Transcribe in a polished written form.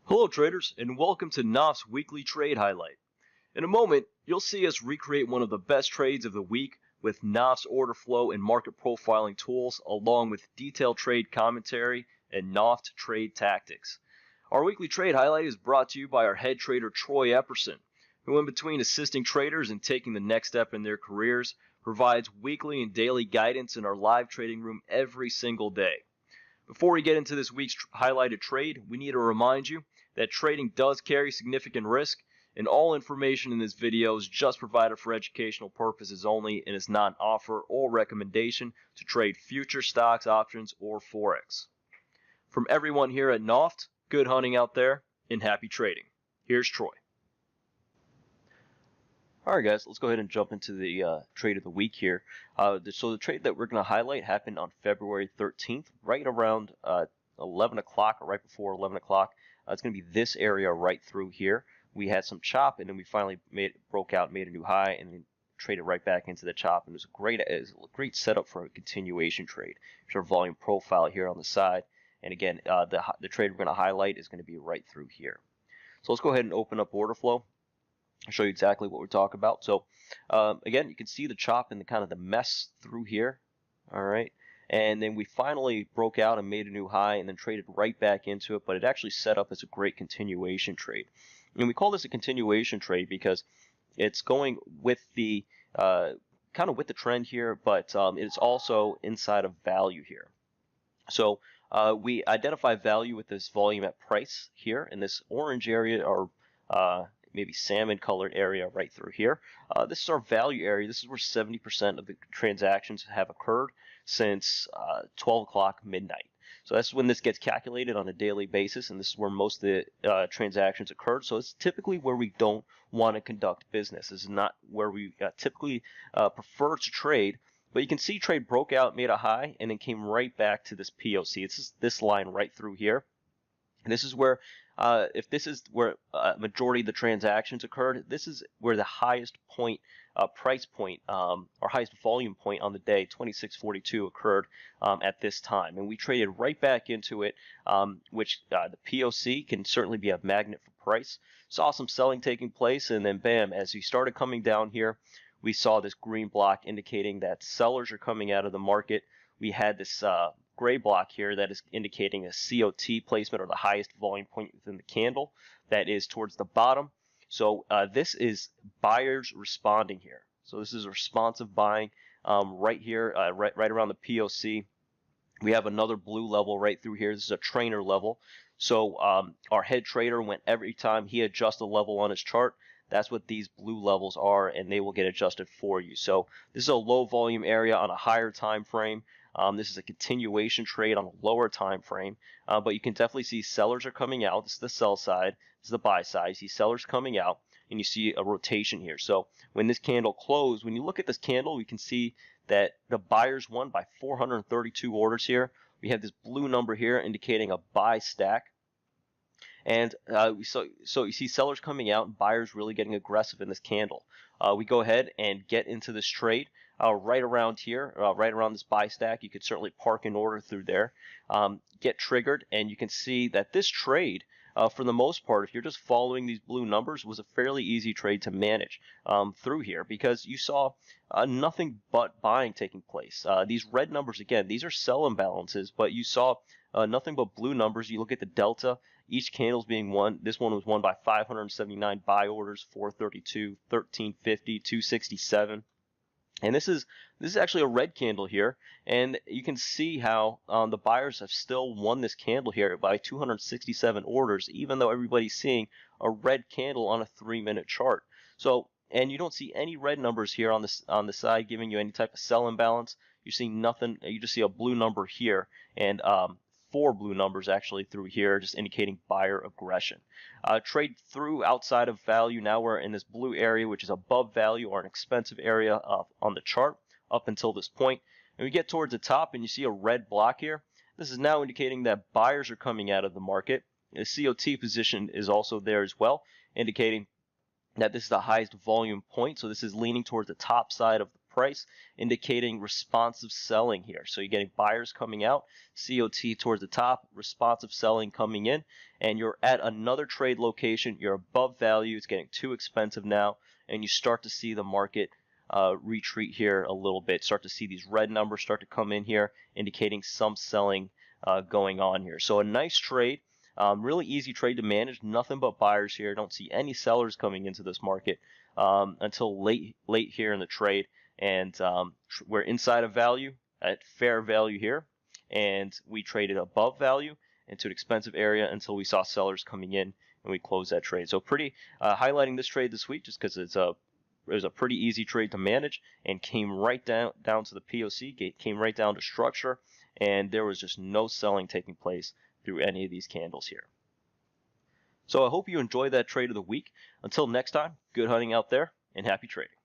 Hello traders, and welcome to NOFT's weekly trade highlight. In a moment, you'll see us recreate one of the best trades of the week with NOFT's order flow and market profiling tools, along with detailed trade commentary and NOFT trade tactics. Our weekly trade highlight is brought to you by our head trader Troy Epperson, who, in between assisting traders and taking the next step in their careers, provides weekly and daily guidance in our live trading room every single day. Before we get into this week's highlighted trade, we need to remind you that trading does carry significant risk, and all information in this video is just provided for educational purposes only and is not an offer or recommendation to trade future stocks, options, or forex. From everyone here at NOFT, good hunting out there and happy trading. Here's Troy. Alright guys, let's go ahead and jump into the trade of the week here. So the trade that we're going to highlight happened on February 13th, right around 11 o'clock or right before 11 o'clock. It's going to be this area right through here. We had some chop, and then we finally broke out, made a new high, and then traded right back into the chop. And it was a great setup for a continuation trade. Here's our volume profile here on the side. And again, the trade we're going to highlight is going to be right through here. So let's go ahead and open up order flow. I'll show you exactly what we're talking about. So again, you can see the chop and the kind of the mess through here. All right. And then we finally broke out and made a new high and then traded right back into it, but it actually set up as a great continuation trade. And we call this a continuation trade because it's going with the kind of with the trend here, but it's also inside of value here. So we identify value with this volume at price here in this orange area, or maybe salmon colored area right through here. This is our value area. This is where 70% of the transactions have occurred since 12 o'clock midnight. So that's when this gets calculated on a daily basis, and this is where most of the transactions occurred. So it's typically where we don't want to conduct business. This is not where we typically prefer to trade. But you can see trade broke out, made a high, and then came right back to this POC. It's this line right through here. And this is where, if this is where majority of the transactions occurred, this is where the highest point, price point, or highest volume point on the day, 26.42, occurred at this time. And we traded right back into it, which the POC can certainly be a magnet for price. Saw some selling taking place, and then bam, as we started coming down here, we saw this green block indicating that sellers are coming out of the market. We had this gray block here that is indicating a COT placement, or the highest volume point within the candle, that is towards the bottom. So this is buyers responding here. So this is responsive buying right here, right around the POC. We have another blue level right through here. This is a trainer level. So our head trader went every time he adjusts a level on his chart. That's what these blue levels are, and they will get adjusted for you. So this is a low volume area on a higher time frame. This is a continuation trade on a lower time frame, but you can definitely see sellers are coming out. This is the sell side. This is the buy side. You see sellers coming out, and you see a rotation here. So when this candle closed, when you look at this candle, we can see that the buyers won by 432 orders here. We have this blue number here indicating a buy stack. And so you see sellers coming out and buyers really getting aggressive in this candle. We go ahead and get into this trade right around here, right around this buy stack. You could certainly park an order through there, get triggered, and you can see that this trade, for the most part, if you're just following these blue numbers, was a fairly easy trade to manage through here, because you saw nothing but buying taking place. These red numbers, again, these are sell imbalances, but you saw nothing but blue numbers. You look at the delta. Each candle's being won. This one was won by 579 buy orders, 432, 1350, 267. And this is actually a red candle here, and you can see how the buyers have still won this candle here by 267 orders, even though everybody's seeing a red candle on a 3-minute chart. So, and you don't see any red numbers here on the side giving you any type of sell imbalance. You see nothing. You just see a blue number here, and 4 blue numbers actually through here, just indicating buyer aggression. Trade through outside of value. Now we're in this blue area, which is above value, or an expensive area on the chart up until this point. And we get towards the top, and you see a red block here. This is now indicating that buyers are coming out of the market. The COT position is also there as well, indicating that this is the highest volume point. So this is leaning towards the top side of the price, indicating responsive selling here. So you're getting buyers coming out, COT towards the top, responsive selling coming in, and you're at another trade location. You're above value. It's getting too expensive now, and you start to see the market retreat here a little bit. Start to see these red numbers start to come in here, indicating some selling going on here. So a nice trade. Really easy trade to manage. Nothing but buyers here. Don't see any sellers coming into this market until late here in the trade. And we're inside of value at fair value here, and we traded above value into an expensive area until we saw sellers coming in, and we closed that trade. So pretty highlighting this trade this week just because it was a pretty easy trade to manage and came right down to the POC, came right down to structure, and there was just no selling taking place through any of these candles here. So I hope you enjoyed that trade of the week. Until next time, good hunting out there and happy trading.